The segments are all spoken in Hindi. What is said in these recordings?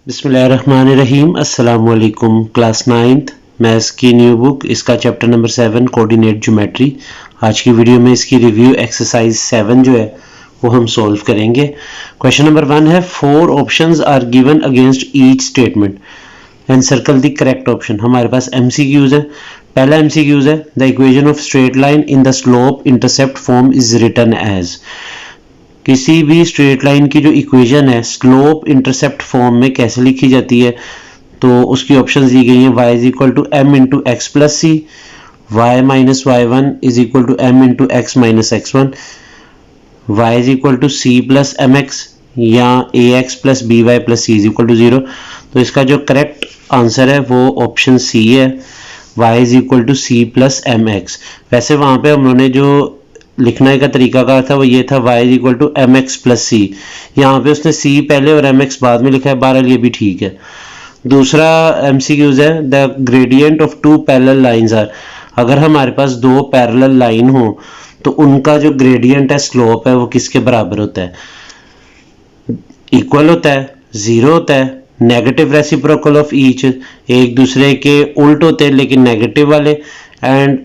बिस्मिल्लाहिर्रहमानिर्रहीम। अस्सलाम वालेकुम। क्लास 9th मैथ्स की न्यू बुक, इसका चैप्टर नंबर 7 कोऑर्डिनेट ज्योमेट्री। आज की वीडियो में इसकी रिव्यू एक्सरसाइज 7 जो है वो हम सॉल्व करेंगे। क्वेश्चन नंबर 1 है 4 options are given against each statement and circle the correct option. हमारे पास एमसीक्यूज है। पहला एमसीक्यूज है the equation of straight line in the slope intercept form is written as. किसी भी स्ट्रेट लाइन की जो इक्वेशन है स्लोप इंटरसेप्ट फॉर्म में कैसे लिखी जाती है, तो उसकी ऑप्शंस दी गई हैं। y is equal to M into X plus C, Y minus Y one is equal to M into x minus x one, Y is equal to C plus M X या A X plus B Y plus C is equal to 0। तो इसका जो करेक्ट आंसर है वो ऑप्शन सी है, y is equal to C plus M X. वैसे वहाँ पे हम लोगों ने जो लिखने का तरीका का था वो ये था y is equal to M x plus C. यहाँ पे उसने c पहले और एम एक्स बाद में लिखा है, बहरहाल ये भी ठीक है। दूसरा एमसीक्यूज है the gradient of two parallel lines are. अगर हमारे पास दो पैरेलल लाइन हो तो उनका जो ग्रेडियंट है स्लोप है वो किसके बराबर होता है? इक्वल होता है, जीरो होता है, नेगेटिव रेसिप्रोकल ऑफ ईच, एक दूसरे के उल्ट होते हैं लेकिन नेगेटिव वाले, एंड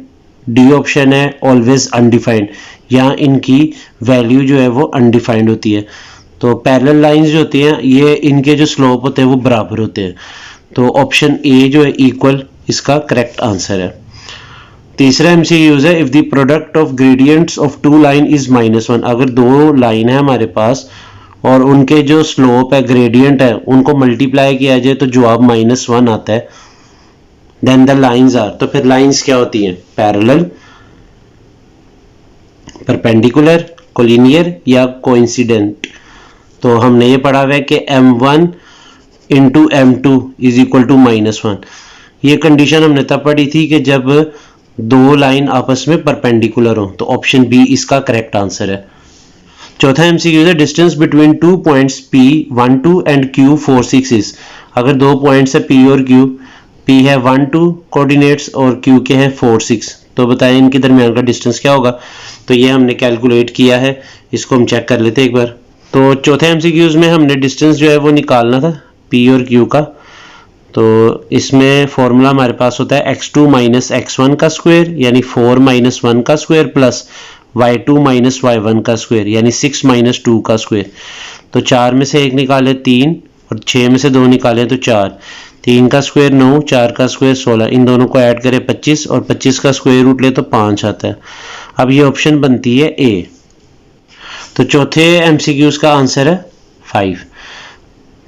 डी ऑप्शन है ऑलवेज अनडिफाइंड, या इनकी वैल्यू जो है वो अनडिफाइंड होती है। तो पैरेलल लाइंस जो होती हैं ये इनके जो स्लोप होते हैं वो बराबर होते हैं। तो ऑप्शन ए जो है इक्वल इसका करेक्ट आंसर है। तीसरा एमसीक्यूज है if the product of gradients of two line is -1। अगर दो लाइन है हमारे पास और उनके जो स्लोप है ग्रेडियंट है उनको मल्टीप्लाई किया जाए तो जवाब -1 आता है। देन द लाइंस आर, तो फिर लाइंस क्या होती हैं? पैरेलल, परपेंडिकुलर, कोलिनियर या कोइंसिडेंट। तो हमने ये पढ़ा हुआ है कि m1 into m2 is equal to -1। ये कंडीशन हमने तब पढ़ी थी कि जब दो लाइन आपस में परपेंडिकुलर हो। तो ऑप्शन बी इसका करेक्ट आंसर है। चौथा एमसीक्यू है distance between two points P12 and Q46 is. अगर दो पॉइंट्स है P और Q, P है 1-2 कोऑर्डिनेट्स और Q के हैं 4-6, तो बताएं इनके दरमियान का डिस्टेंस क्या होगा। तो ये हमने कैलकुलेट किया है, इसको हम चेक कर लेते हैं एक बार। तो चौथे एमसीक्यूज में हमने डिस्टेंस जो है वो निकालना था P और Q का। तो इसमें फॉर्मूला हमारे पास होता है x2 माइनस x1 का स्क्वायर यानी 4 माइनस 1 का square plus y2 minus y1 का स्क्वायर यानी 6 माइनस 2 का स्क्वायर। तो 4 में से 1 निकाले 3 और 6 में से 2 निकाले तो 4। 3 का स्क्वायर 9, 4 का स्क्वायर 16, इन दोनों को ऐड करें 25 और 25 का स्क्वायर रूट ले तो 5 आता है। अब ये ऑप्शन बनती है ए। तो चौथे एमसीक्यूज का आंसर है 5।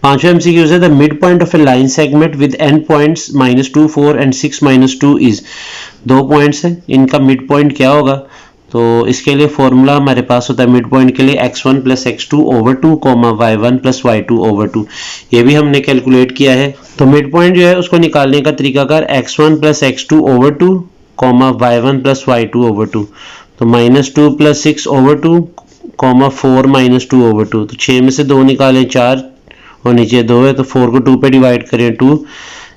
पांचवा एमसीक्यूज है the mid point of a line segment with and points -2, 4 and 6 -2 is. दो पॉइंट्स है, इनका मिड पॉइंट क्या होगा? तो इसके लिए फॉर्मूला हमारे पास होता है मिड पॉइंट के लिए x1 plus x2 over 2 y1 plus y2 over 2। ये भी हमने कैलकुलेट किया है। तो मिड पॉइंट जो है उसको निकालने का तरीकाकार x1 plus x2 over 2 y1 plus y2 over 2। तो -2 प्लस 6 ओवर 2 4 माइनस 2 ओवर 2। तो 6 में से 2 निकालें 4 और नीचे 2 है तो 4 को 2 पे डिवाइड करें 2।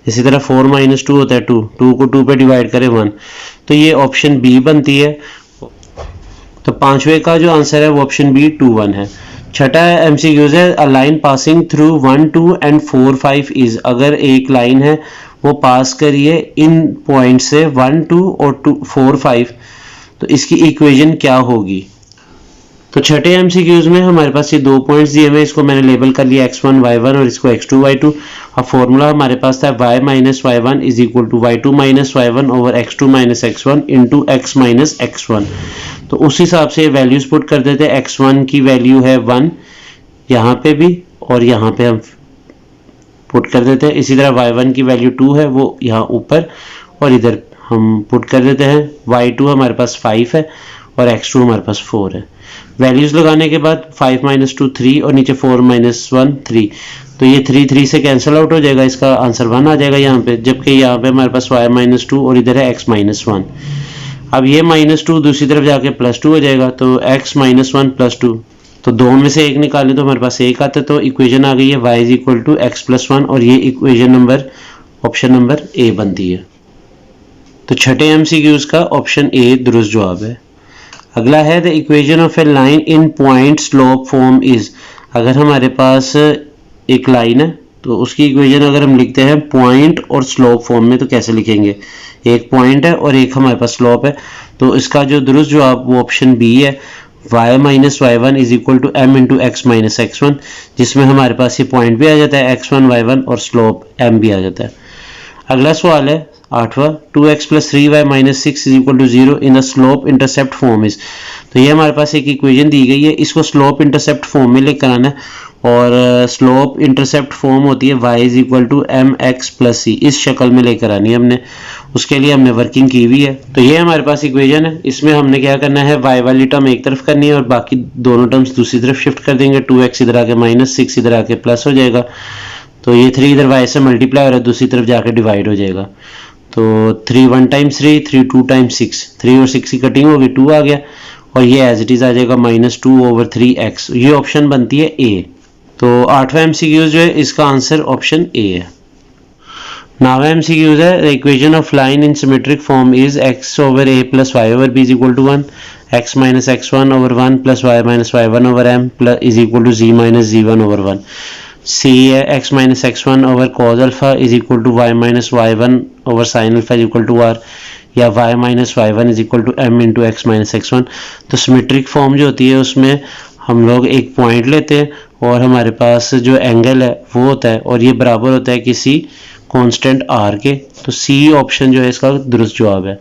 इसी तरह 4 माइनस 2 होता है 2, 2 को 2 पे डिवाइड करें 1। तो ये ऑप्शन बी बनती है। तो पांचवे का जो आंसर है वो ऑप्शन बी 2, 1 है। छठा एमसीक्यूज है a line passing through 1, 2 and 4, 5 is. अगर एक लाइन है वो पास करिए इन पॉइंट से 1, 2 और 4, 5, तो इसकी इक्वेशन क्या होगी? तो छठे एमसीक्यूज में हमारे पास ये दो पॉइंट्स दिए हुए, इसको मैंने लेबल कर लिया x1 y1 और इसको x2 y2। अब फॉर्मूला हमारे पास था y minus y1 is equal to y2 minus y1 over x2 minus x1 into x minus x1। तो उस हिसाब से वैल्यूज पुट कर देते हैं। x1 की वैल्यू है 1 यहाँ पे भी और यहाँ पे हम पुट कर देते हैं। इसी तरह y1 की वैल्यू 2 है वो यहाँ ऊपर और इधर हम पुट कर देते हैं। y2 हमारे पास 5 है और x2 हमारे पास 4 है। वैल्यूज लगाने के बाद 5 माइनस 2 3 और नीचे 4 माइनस 1 3, तो ये 3 3 से कैंसिल आउट हो जाएगा, इसका आंसर 1 आ जाएगा यहाँ पे। जबकि यहाँ पे हमारे पास y माइनस 2 और इधर है x माइनस 1। अब ये -2 दूसरी तरफ जाके +2 हो जाएगा, तो x माइनस 1 प्लस 2, तो दो में से एक निकालें तो हमारे पास एक आता है। तो इक्वेशन आ गई है y is equal to x plus 1 और ये equation number option number A बनती है। तो छठे एमसीक्यूज का ऑप्शन ए दुरुस्त जवाब है। अगला है the equation of a line in point slope form is. अगर हमारे पास एक लाइन है तो उसकी इक्वेशन अगर हम लिखते हैं पॉइंट और स्लोप फॉर्म में तो कैसे लिखेंगे, एक पॉइंट है और एक हमारे पास स्लोप है, तो इसका जो दुरुस्त जवाब वो ऑप्शन बी है, y minus Y one is equal to M into x minus x one, जिसमें हमारे पास ये पॉइंट भी आ जाता है x1 y1 और स्लोप m भी आ जाता है। अगला सवाल है 8वां, 2x plus 3y minus 6 is equal to 0 in the slope intercept form is. तो ये हमारे पास एक इक्वेशन दी गई है, इसको स्लोप इंटरसेप्ट फॉर्म में लेकर आना है, और स्लोप इंटरसेप्ट फॉर्म होती है y is equal to M x plus C, इस शक्ल में लेकर आनी है हमने, उसके लिए हमने वर्किंग की हुई है। तो ये हमारे पास इक्वेशन है, इसमें हमने क्या करना है, y वाली टर्म एक तरफ करनी है और बाकी दोनों टर्म्स दूसरी तरफ शिफ्ट कर देंगे, 2x इधर आके माइनस 6 इधर आके प्लस हो जाएगा, तो ये 3 इधर y से मल्टीप्लाई हो रहा है, दूसरी तरफ जाके डिवाइड हो जाएगा, तो 3 1 टाइम्स 3, 3 2 टाइम्स 6, 3 और 6 की कटिंग होगी, 2 आ गया, और ये एज इट इज आ जाएगा माइनस 2 ओवर 3x, ये ऑप्शन बनती है ए। तो 8वां MCQ जो है इसका आंसर ऑप्शन ए है। 9वां MCQ है, the equation of line in symmetric form is x over a plus y over b is equal to 1, x minus x1 over 1 plus y minus y1 over m plus is equal to z minus z1 over 1। C है x minus x1 over cos alpha is equal to y minus y1 over sin alpha is equal to r, या y minus y1 is equal to m into x minus x1। तो सिमेट्रिक फॉर्म जो होती है उसमें हम लोग एक पॉइंट लेते हैं और हमारे पास जो एंगल है वो होता है और ये बराबर होता है किसी कांस्टेंट r के, तो C ऑप्शन जो है इसका दुरुस्त जवाब है।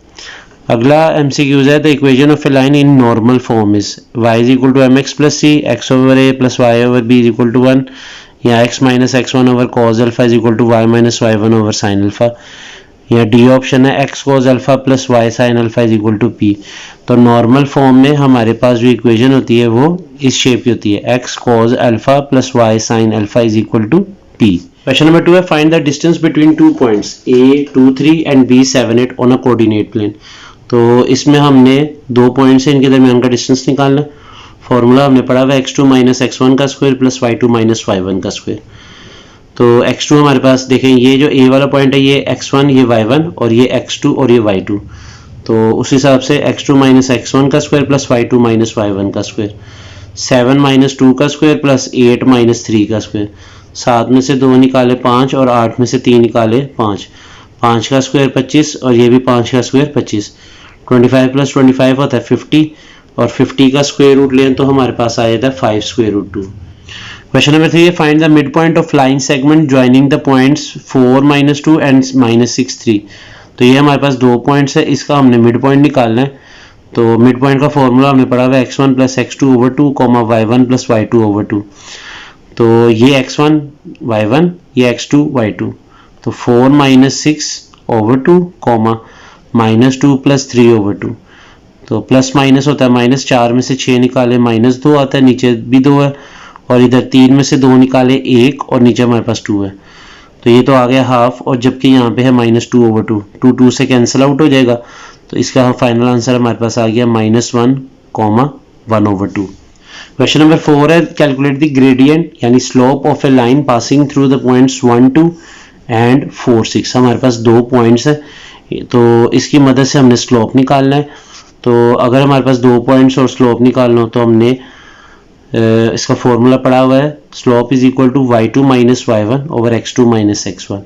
अगला MCQ है, the equation of a line in normal form is y is equal to M x plus c, x over a plus y over b is equal to 1, या x minus x1 over cos alpha is equal to y minus y1 over sin alpha, या डी ऑप्शन है x cos alpha plus y sin alpha is equal to p। तो नॉर्मल फॉर्म में हमारे पास जो इक्वेशन होती है वो इस शेप की होती है, x cos alpha plus y sin alpha is equal to p। Question number 2 है, find the distance between two points a 2 3 and b 7 8 on a coordinate plane. तो इसमें हमने दो पॉइंट्स हैं, इनके दरमियान का डिस्टेंस निकालना। फॉर्मूला हमने पढ़ा हुआ x2 माइनस x1 का square plus y2 minus y1 का स्क्वायर। तो x2 हमारे पास देखें, ये जो a वाला पॉइंट है ये x1 ये y1 और ये x2 और ये y2, तो उस हिसाब से x2 माइनस x1 का square plus y2 minus y1 का स्क्वायर, 7 माइनस 2 का स्क्वायर प्लस 8 माइनस 3 का स्क्वायर, 7 में से 2 निकाले 5 और 8 में से 3 निकाले 5, 5 का स्क्वायर 25 और ये भी 5 का स्क्वायर 25, 25 प्लस 25 होता है 50 और 50 का स्क्वायर रूट लें तो हमारे पास आ जाता है 5 स्क्वायर रूट 2। क्वेश्चन नंबर 3 है, find the mid point of line segment joining the points 4 minus 2 and minus 6 3। तो ये हमारे पास दो पॉइंट्स है, इसका हमने मिड पॉइंट निकालना है। तो मिड पॉइंट का फॉर्मूला हमने पढ़ा हुआ है x1 plus x2 over 2 comma y1 plus y2 over 2। तो ये x1 y1 ये x2 y2, तो 4 minus 6 over 2 comma minus 2 plus 3 over 2। तो प्लस माइनस होता है माइनस, 4 में से 6 निकाले माइनस 2 आता है, नीचे भी 2 है, और इधर 3 में से 2 निकाले 1 और नीचे हमारे पास 2 है, तो ये तो आ गया हाफ, और जबकि यहाँ पे है माइनस 2 ओवर 2, 2 2 से कैंसिल आउट हो जाएगा, तो इसका फाइनल आंसर हमारे पास आ गया minus 1 comma 1 over 2। Question number 4 है, कैलकुलेट द ग्रेडियंट यानी slope of a line passing through the points 1 2 and 4 6। हमारे पास दो पॉइंट्स है, तो इसकी मदद से हमने स्लोप निकालना है। तो अगर हमारे पास दो पॉइंट्स और स्लोप निकालना हो तो हमने इसका फॉर्मूला पढ़ा हुआ है, slope is equal to y2 minus y1 over x2 minus x1।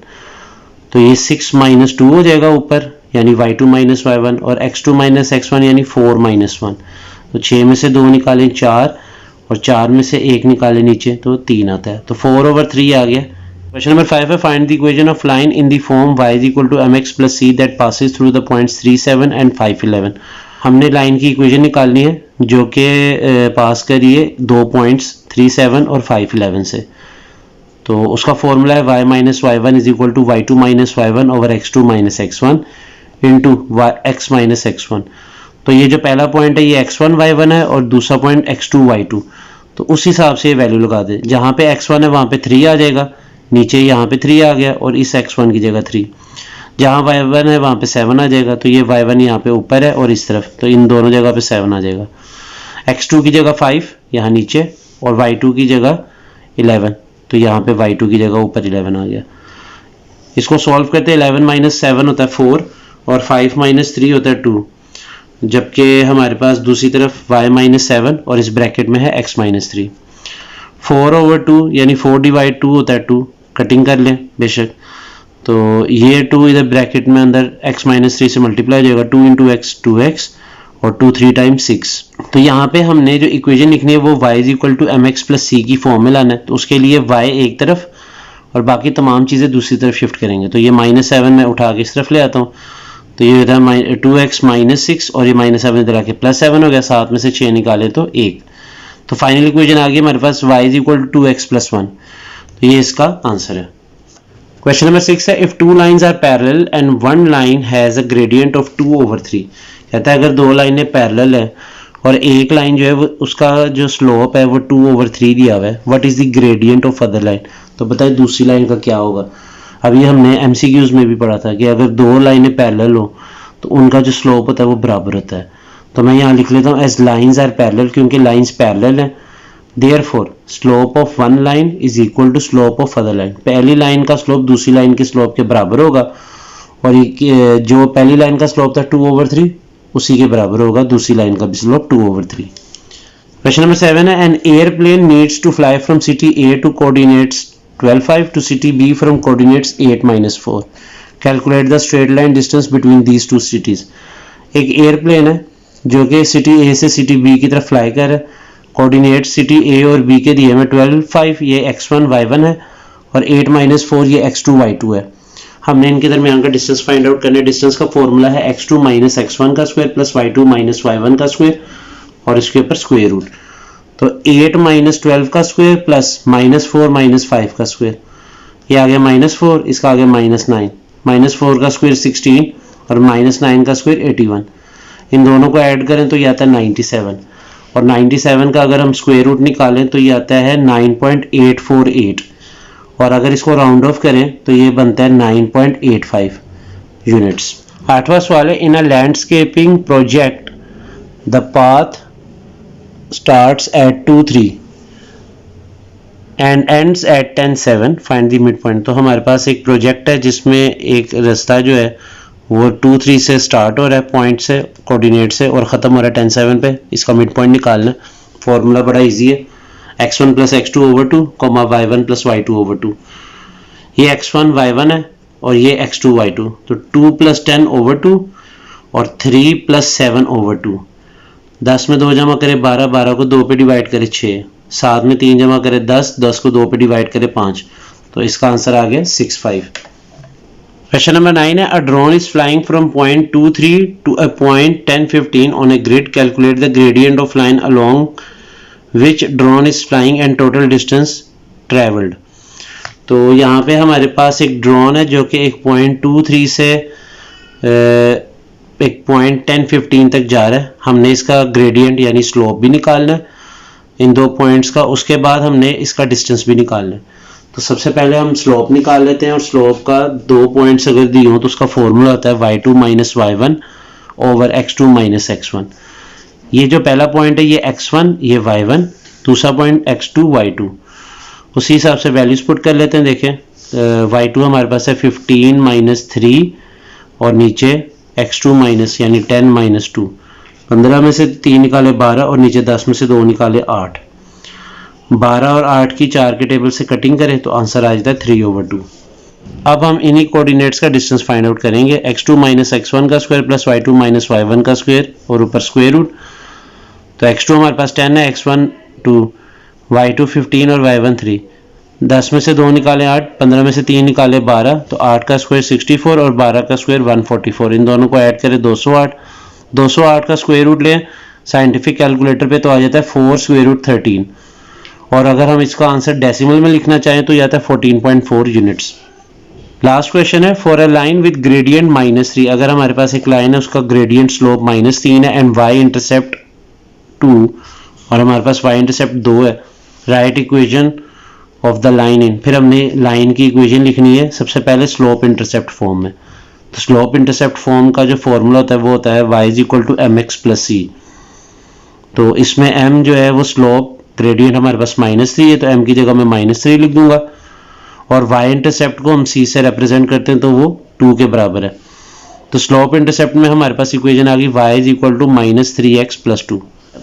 तो ये 6 माइनस 2 हो जाएगा ऊपर यानी y2 माइनस y1, और x2 माइनस x1 यानी 4 माइनस 1। तो 6 में से 2 निकालें 4 और 4 में से 1 निकालें नीचे तो 3 आता है, तो 4 ओवर 3 आ गया। क्वेश्चन नंबर 5 है, find the equation of line in the form y is equal to mx plus c that passes through the points 3 7 and 5 11। हमने लाइन की इक्वेशन निकालनी है जो कि पास करिए दो पॉइंट्स 3 7 और 5 11 से। तो उसका फॉर्मूला है y minus y1 is equal to y2 minus y1 over x2 minus x1 into x minus x1। तो ये जो पहला पॉइंट है ये x1 y1 है और दूसरा पॉइंट x2 y2, तो उस हिसाब से ये वैल्यू लगा दें। जहाँ पे x1 है वहाँ पे 3 आ जाएगा, नीचे यहाँ पे 3 आ गया और इस x1 की जगह 3। जहाँ y1 है वहाँ पे 7 आ जाएगा, तो ये y1 यहाँ पे ऊपर है और इस तरफ, तो इन दोनों जगह पे 7 आ जाएगा। x2 की जगह 5 यहाँ नीचे और y2 की जगह 11, तो यहाँ पे y2 की जगह ऊपर 11 आ गया। इसको सॉल्व करते हैं, 11 माइनस 7 होता है 4 और 5 माइनस 3 होता है 2, जबकि हमारे पास दूसरी तरफ y माइनस 7 और इस ब्रैकेट में है x माइनस 3। 4 ओवर 2 यानी 4 डिवाइड 2 होता है 2, कटिंग कर लें बेशक। तो ये 2 इधर ब्रैकेट में अंदर x माइनस 3 से मल्टीप्लाई हो जाएगा, 2 इंटू एक्स 2x और 2 3 टाइम्स 6। तो यहाँ पे हमने जो इक्वेशन लिखनी है वो y is equal to M x plus c की फॉर्म में लाना है। तो उसके लिए y एक तरफ और बाकी तमाम चीज़ें दूसरी तरफ शिफ्ट करेंगे। तो ये -7 मैं उठा के इस तरफ ले आता हूँ, तो ये इधर 2x माइनस 6 और ये -7 इधर आके +7 हो गया, 7 में से 6 निकाले तो 1। तो फाइनल इक्वेशन आ गई हमारे पास y is equal to 2x plus 1। तो ये इसका आंसर है। क्वेश्चन नंबर 6 है, if 2 lines are parallel and 1 line has a gradient of 2/3। कहता है अगर 2 लाइनें पैरेलल है और एक लाइन जो है वो उसका जो स्लोप है वो 2/3 दिया हुआ है, what is the gradient of other line. तो बताइए दूसरी लाइन का क्या होगा। अभी हमने MCQs में भी पढ़ा था कि अगर 2 लाइनें पैरेलल हो तो उनका जो स्लोप होता है वो बराबर होता है। तो मैं यहाँ लिख लेता हूँ एज लाइन्स आर पैरेलल, क्योंकि लाइन्स पैरेलल हैं, therefore slope of one line is equal to slope of other line. पहली लाइन का स्लोप दूसरी लाइन के स्लोप के बराबर होगा और जो पहली लाइन का स्लोप था 2/3 उसी के बराबर होगा दूसरी लाइन का भी स्लोप 2/3। क्वेश्चन नंबर 7 है, an airplane needs to fly from city A to coordinates 12.5 to city B from coordinates 8-4। Calculate the straight line distance between these two cities. एक एयरप्लेन है जो कि सिटी A से सिटी B की तरफ फ्लाई कर रहा है। कोऑर्डिनेट सिटी A और B के दिए में 12.5 ये x1 y1 है और 8-4 ये x2 y2 है। हमने इनके दरमियान का डिस्टेंस फाइंड आउट करना है। डिस्टेंस का फॉर्मूला है x2 माइनस x1 का square plus y2 minus y1 का स्क्वायर और इसके ऊपर स्क्वायर रूट। तो 8 माइनस 12 का स्क्वायर प्लस -4 माइनस 5 का स्क्वायर, ये आ गया -4, इसका आ गया -9। -4 का स्क्वायर 16 और -9 का स्क्वायर 81। इन दोनों को ऐड करें तो ये आता है 97 और 97 का अगर हम स्क्वायर रूट निकालें तो ये आता है 9.848 और अगर इसको राउंड ऑफ करें तो ये बनता है 9.85 यूनिट्स। 8वां सवाल है, in a landscaping project the path starts at 2-3 and ends at 10-7 find the midpoint। तो हमारे पास एक प्रोजेक्ट है जिसमें एक रास्ता जो है वो 2-3 से स्टार्ट हो रहा है पॉइंट से कोऑर्डिनेट से और ख़त्म हो रहा है 10-7 पे। इसका मिड पॉइंट निकालना है। फॉर्मूला बड़ा इजी है, x1 plus x2/2 y1 plus y2/2। ये x1 y1 है और ये x2 y2। तो 2 प्लस 10/2 और 3 प्लस 7/2। 10 में 2 जमा करे 12, 12 को 2 पे डिवाइड करे 6, 7 में 3 जमा करे 10, 10 को 2 पे डिवाइड करे 5। तो इसका आंसर आ गया 65। क्वेश्चन नंबर 9 है, a drone is flying from point 2-3 to a point 10-15 on a grid. Calculate the gradient of line along which drone is flying and total distance travelled. तो यहाँ पे हमारे पास एक ड्रोन है जो कि एक पॉइंट 2-3 से एक पॉइंट 10-15 तक जा रहा है। हमने इसका ग्रेडियंट यानी स्लोप भी निकालना है इन दो पॉइंट्स का, उसके बाद हमने इसका डिस्टेंस भी निकालना है। तो सबसे पहले हम स्लोप निकाल लेते हैं और स्लोप का 2 पॉइंट्स अगर दिए हो तो उसका फॉर्मूला होता है y2 minus y1 over x2 minus x1। ये जो पहला पॉइंट है ये x1 ये y1, दूसरा पॉइंट x2 y2। उसी हिसाब से वैल्यूज पुट कर लेते हैं। देखें y2 हमारे पास है 15 माइनस 3 और नीचे x2 माइनस यानी 10 माइनस 2। 15 में से 3 निकाले 12 और नीचे 10 में से 2 निकाले 8। 12 और 8 की 4 के टेबल से कटिंग करें तो आंसर आ जाता है 3/2। अब हम इन्हीं कोऑर्डिनेट्स का डिस्टेंस फाइंड आउट करेंगे। x2 माइनस x1 का square plus y2 minus y1 का स्क्वायर और ऊपर स्क्वायर रूट। तो x2 हमारे पास 10 है, x1 2, y2 15 और y1 3। 10 में से 2 निकाले 8, 15 में से 3 निकाले 12, तो 8 का स्क्वायर 64 और 12 का स्क्वायर 144। इन दोनों को ऐड करें 208। 208 का स्क्वायर रूट लें साइंटिफिक कैलकुलेटर पे तो आ जाता है 4 स्क्वायर रूट 13 और अगर हम इसका आंसर डेसिमल में लिखना चाहें तो आता है 14.4 यूनिट्स। लास्ट क्वेश्चन है, for a line with gradient -3। अगर हमारे पास एक लाइन है उसका ग्रेडियंट स्लोप -3 है एंड y इंटरसेप्ट 2 और हमारे पास y इंटरसेप्ट 2 है, right equation of the line in. फिर हमने लाइन की इक्वेशन लिखनी है सबसे पहले स्लोप इंटरसेप्ट फॉर्म में। तो स्लोप इंटरसेप्ट फॉर्म का जो फॉर्मूला होता है वो होता है y is equal to mx plus c। तो इसमें m जो है वो स्लोप ग्रेडियंट हमारे पास -3 है तो m की जगह मैं -3 लिख दूंगा और y इंटरसेप्ट को हम c से रिप्रेजेंट करते हैं तो वो 2 के बराबर है। तो स्लोप इंटरसेप्ट में हमारे पास इक्वेशन आ गई y is equal to -3x plus 2।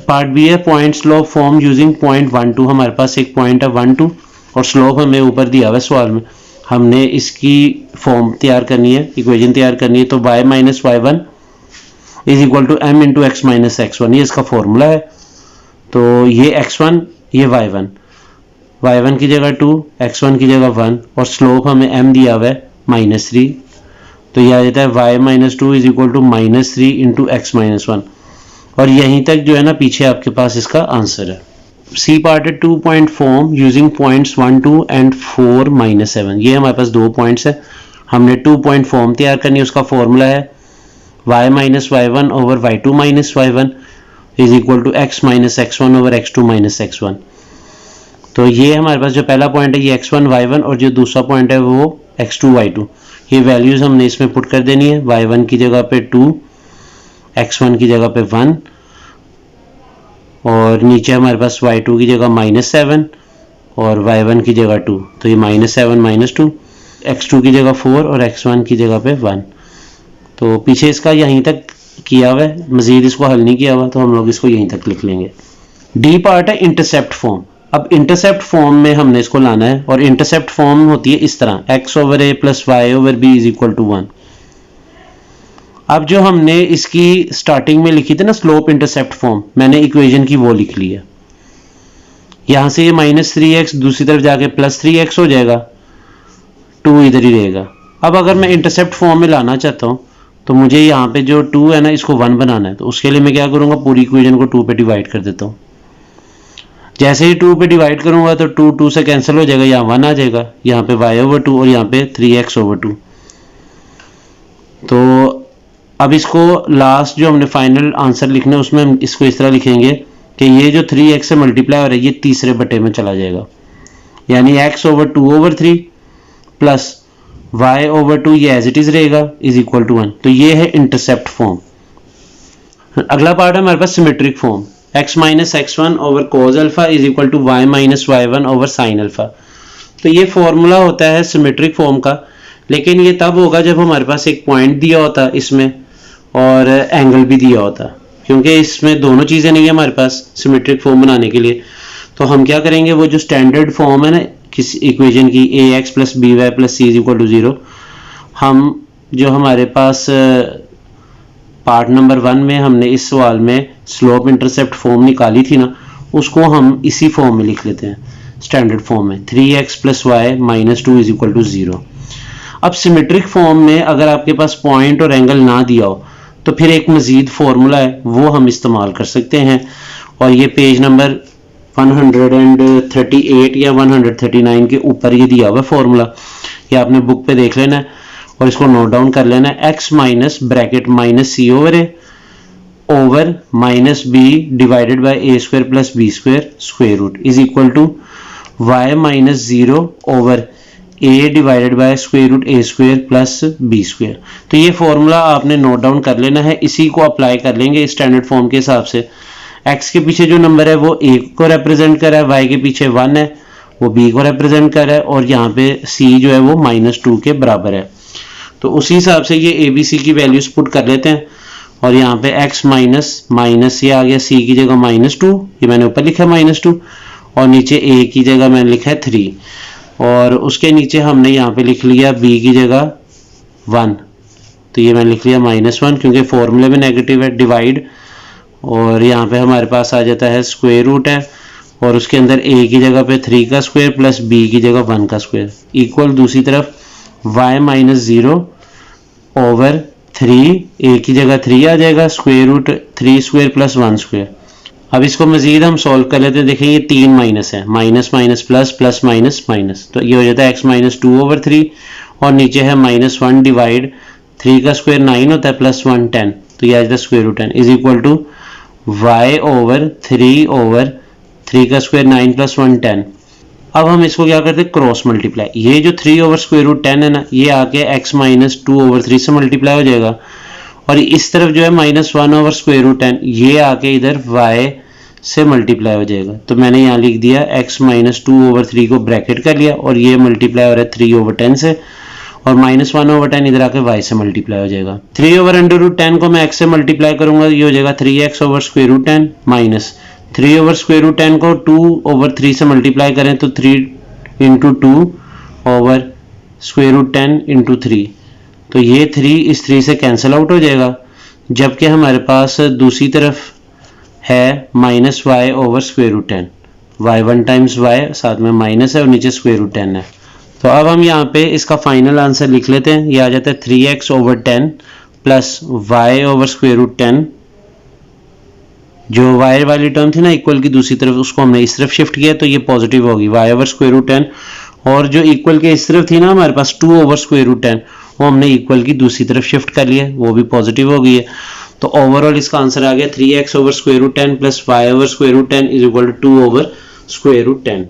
Part B है, point slope form using point 1-2। हमारे पास एक पॉइंट है 1-2 और स्लोप हमें ऊपर दिया हुआ है सवाल में। हमने इसकी फॉर्म तैयार करनी है, इक्वेशन तैयार करनी है। तो y minus Y one is equal to m into x minus x one, ये इसका फॉर्मूला है। तो ये x1 ये y1 की जगह 2, x1 की जगह 1 और स्लोप हमें m दिया हुआ है -3। तो यह आ जाता है y minus two is equal to -3 into x minus one. और यहीं तक जो है ना पीछे आपके पास इसका आंसर है। सी पार्ट है 2 point form using points 1 2 and 4 -7। ये हमारे पास 2 पॉइंट्स है, हमने 2 पॉइंट फॉर्म तैयार करनी है। उसका फॉर्मूला है y minus Y one over y2 minus Y one is equal to x minus x one over x2 minus x one. तो ये हमारे पास जो पहला पॉइंट है ये x1 y1 और जो दूसरा पॉइंट है वो x2 y2। ये वैल्यूज हमने इसमें पुट कर देनी है। y1 की जगह पे 2, x1 की जगह पे 1 और नीचे हमारे पास y2 की जगह -7 और y1 की जगह 2। तो ये -7 -2, x2 की जगह 4 और x1 की जगह पे 1। तो पीछे इसका यहीं तक किया हुआ है, मजीद इसको हल नहीं किया हुआ, तो हम लोग इसको यहीं तक लिख लेंगे। डी पार्ट है इंटरसेप्ट फॉर्म। अब इंटरसेप्ट फॉर्म में हमने इसको लाना है और इंटरसेप्ट फॉर्म होती है इस तरह x over a plus y over b is equal to 1। अब जो हमने इसकी स्टार्टिंग में लिखी थी ना स्लोप इंटरसेप्ट फॉर्म, मैंने इक्वेशन की वो लिख ली है। यहां से ये -3x दूसरी तरफ जाके +3x हो जाएगा, 2 इधर ही रहेगा। अब अगर मैं इंटरसेप्ट फॉर्म में लाना चाहता हूं तो मुझे यहाँ पे जो 2 है ना इसको 1 बनाना है। तो उसके लिए मैं क्या करूंगा, पूरी इक्वेशन को 2 पे डिवाइड कर देता हूँ। जैसे ही 2 पे डिवाइड करूंगा तो 2 से कैंसिल हो जाएगा, यहाँ 1 आ जाएगा, यहाँ पे y ओवर 2 और यहाँ पे 3x ओवर 2। तो अब इसको लास्ट जो हमने फाइनल आंसर लिखना है उसमें हम इसको इस तरह लिखेंगे कि ये जो 3x से मल्टीप्लाई हो रहा है ये तीसरे बटे में चला जाएगा, यानी x over 2 over 3 plus y over 2 ये एज इट इज रहेगा इज इक्वल टू 1। तो ये है इंटरसेप्ट फॉर्म। अगला पार्ट है हमारे पास symmetric form, x minus x one over cos alpha is equal to y minus Y one over sine alpha. तो ये फॉर्मूला होता है सिमेट्रिक फॉर्म का, लेकिन ये तब होगा जब हमारे पास एक पॉइंट दिया होता इसमें और एंगल भी दिया होता, क्योंकि इसमें दोनों चीज़ें नहीं है हमारे पास सिमेट्रिक फॉर्म बनाने के लिए। तो हम क्या करेंगे, वो जो स्टैंडर्ड फॉर्म है ना किसी इक्वेशन की ax plus B Y plus C is equal to 0, हम जो हमारे पास पार्ट नंबर 1 में हमने इस सवाल में स्लोप इंटरसेप्ट फॉर्म निकाली थी ना, उसको हम इसी फॉर्म में लिख लेते हैं, स्टैंडर्ड फॉर्म में 3x plus y minus 2 is equal to 0। अब सिमेट्रिक फॉर्म में अगर आपके पास पॉइंट और एंगल ना दिया हो तो फिर एक मजीद फॉर्मूला है वो हम इस्तेमाल कर सकते हैं, और ये पेज नंबर 138 या 139 के ऊपर ये दिया हुआ फॉर्मूला, ये आपने बुक पे देख लेना है और इसको नोट डाउन कर लेना है। x minus bracket minus c over a over minus b divided by a square plus b square square root is equal to y minus 0 over a divided by square root a square plus b square. तो ये फॉर्मूला आपने नोट डाउन कर लेना है, इसी को अप्लाई कर लेंगे स्टैंडर्ड फॉर्म के हिसाब से। x के पीछे जो नंबर है वो a को रिप्रेजेंट कर रहा है, y के पीछे 1 है वो b को रिप्रेजेंट कर रहा है, और यहाँ पे c जो है वो -2 के बराबर है। तो उसी हिसाब से ये a b c की वैल्यूज पुट कर लेते हैं, और यहाँ पे x माइनस ये आ गया, c की जगह -2, ये मैंने ऊपर लिखा है -2, और नीचे a की जगह मैंने लिखा है 3, और उसके नीचे हमने यहाँ पे लिख लिया b की जगह 1, तो ये मैंने लिख लिया -1 क्योंकि फॉर्मूले में नेगेटिव है, डिवाइड, और यहाँ पे हमारे पास आ जाता है स्क्वायर रूट है, और उसके अंदर a की जगह पे 3 का स्क्वायर प्लस b की जगह 1 का स्क्वायर इक्वल दूसरी तरफ y माइनस 0 ओवर 3, a की जगह 3 आ जाएगा, square root 3 square plus 1 square. अब इसको मजीद हम सॉल्व कर लेते हैं, देखें ये 3 माइनस है, minus minus plus plus minus minus, तो ये हो जाता है x माइनस 2 ओवर 3, और नीचे है -1 डिवाइड 3 का स्क्वायर 9 होता है प्लस 1 10, तो ये आ जाता है square root 10 is equal to y over 3 का स्क्वायर 9 प्लस 1 10। अब हम इसको क्या करते हैं, क्रॉस मल्टीप्लाई, ये जो 3 ओवर स्क्वायर रूट 10 है ना, ये आके x माइनस 2 ओवर 3 से मल्टीप्लाई हो जाएगा, और इस तरफ जो है -1 ओवर स्क्वायर रूट 10 ये आके इधर y से मल्टीप्लाई हो जाएगा। तो मैंने यहाँ लिख दिया x माइनस 2 ओवर 3 को ब्रैकेट कर लिया, और ये मल्टीप्लाई हो रहा है 3 ओवर 10 से, और -1 ओवर 10 इधर आके y से मल्टीप्लाई हो जाएगा। 3 ओवर अंडर रूट 10 को मैं x से मल्टीप्लाई करूंगा, ये हो जाएगा 3x over square root 10 minus 3 over square root 10 को 2 ओवर 3 से मल्टीप्लाई करें तो 3 into 2 over square root 10 into 3, तो ये 3 इस 3 से कैंसिल आउट हो जाएगा, जबकि हमारे पास दूसरी तरफ है minus y over square root 10, y 1 times y साथ में माइनस है और नीचे स्क्वायर रूट 10 है। तो अब हम यहाँ पे इसका फाइनल आंसर लिख लेते हैं। ये आ जाता है 3x over 10 plus y over square root 10, जो वाई वाली टर्म थी ना इक्वल की दूसरी तरफ, उसको हमने इस तरफ शिफ्ट किया तो ये पॉजिटिव होगी वाई ओवर स्क्वायर रूट 10, और जो इक्वल के इस तरफ थी ना हमारे पास 2 ओवर स्क्वायर रूट 10, वो हमने इक्वल की दूसरी तरफ शिफ्ट कर लिया, वो भी पॉजिटिव हो गई है। तो ओवरऑल इसका आंसर आ गया 3x over square root 10 plus y over square root 10 is equal to 2 over square root 10।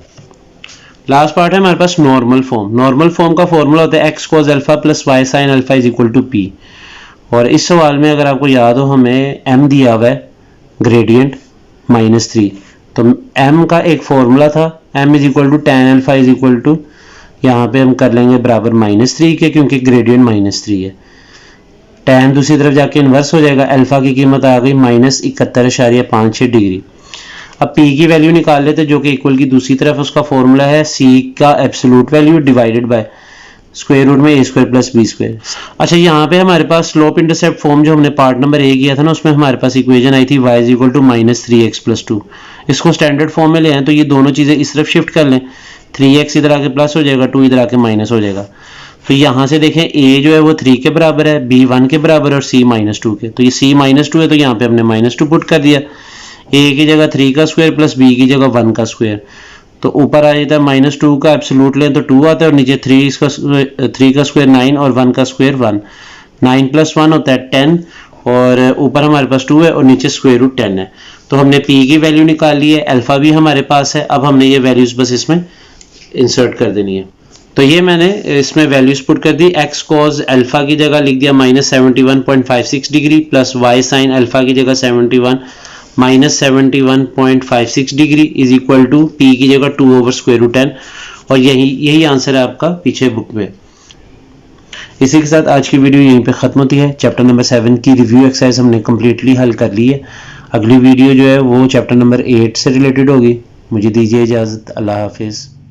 Last part है हमारे पास नॉर्मल फॉर्म। नॉर्मल फॉर्म का फॉर्मूला होता है x cos alpha plus y sin alpha is equal to p, और इस सवाल में अगर आपको याद हो हमें m दिया हुआ है ग्रेडियंट -3, तो m का एक फॉर्मूला था m is equal to tan alpha is equal to, यहाँ पे हम कर लेंगे बराबर -3 के, क्योंकि ग्रेडियंट -3 है। tan दूसरी तरफ जाके इन्वर्स हो जाएगा, अल्फा की कीमत आ गई -71.56 डिग्री। अब p की वैल्यू निकाल लेते जो कि इक्वल की दूसरी तरफ, उसका फॉर्मूला है c का absolute value divided by square root में a square plus b square. अच्छा, यहाँ पे हमारे पास स्लोप इंटरसेप्ट फॉर्म जो हमने पार्ट नंबर ए किया था ना, उसमें हमारे पास इक्वेशन आई थी y is equal to -3x plus 2। इसको स्टैंडर्ड फॉर्म में ले आए तो ये दोनों चीज़ें इस तरफ शिफ्ट कर लें, 3x इधर आके प्लस हो जाएगा, 2 इधर आके माइनस हो जाएगा। तो यहाँ से देखें a जो है वो 3 के बराबर है, b 1 के बराबर है और c -2 के, तो ये c -2 है तो यहाँ पे हमने -2 पुट कर दिया, a की जगह 3 का स्क्वायर प्लस b की जगह 1 का स्क्वायर, तो ऊपर आ जाता है -2 का एब्सोल्यूट लें तो 2 आता है, और नीचे 3 का स्क्वायर 9 और 1 का स्क्वायर 1, 9 प्लस 1 होता है 10, और ऊपर हमारे पास 2 है और नीचे स्क्वायर रूट 10 है। तो हमने p की वैल्यू निकाल ली है, अल्फा भी हमारे पास है, अब हमने ये वैल्यूज बस इसमें इंसर्ट कर देनी है। तो ये मैंने इसमें वैल्यूज पुट कर दी, x cos अल्फा की जगह लिख दिया -71.56 degree plus y sin alpha की जगह 71.56 degree is equal to p की जगह 2 ओवर स्क्वायर रूट 10, और यही आंसर है आपका पीछे बुक में। इसी के साथ आज की वीडियो यहीं पे ख़त्म होती है। चैप्टर नंबर 7 की रिव्यू एक्सरसाइज हमने कम्प्लीटली हल कर ली है। अगली वीडियो जो है वो चैप्टर नंबर 8 से रिलेटेड होगी। मुझे दीजिए इजाज़त। अल्लाह हाफिज़।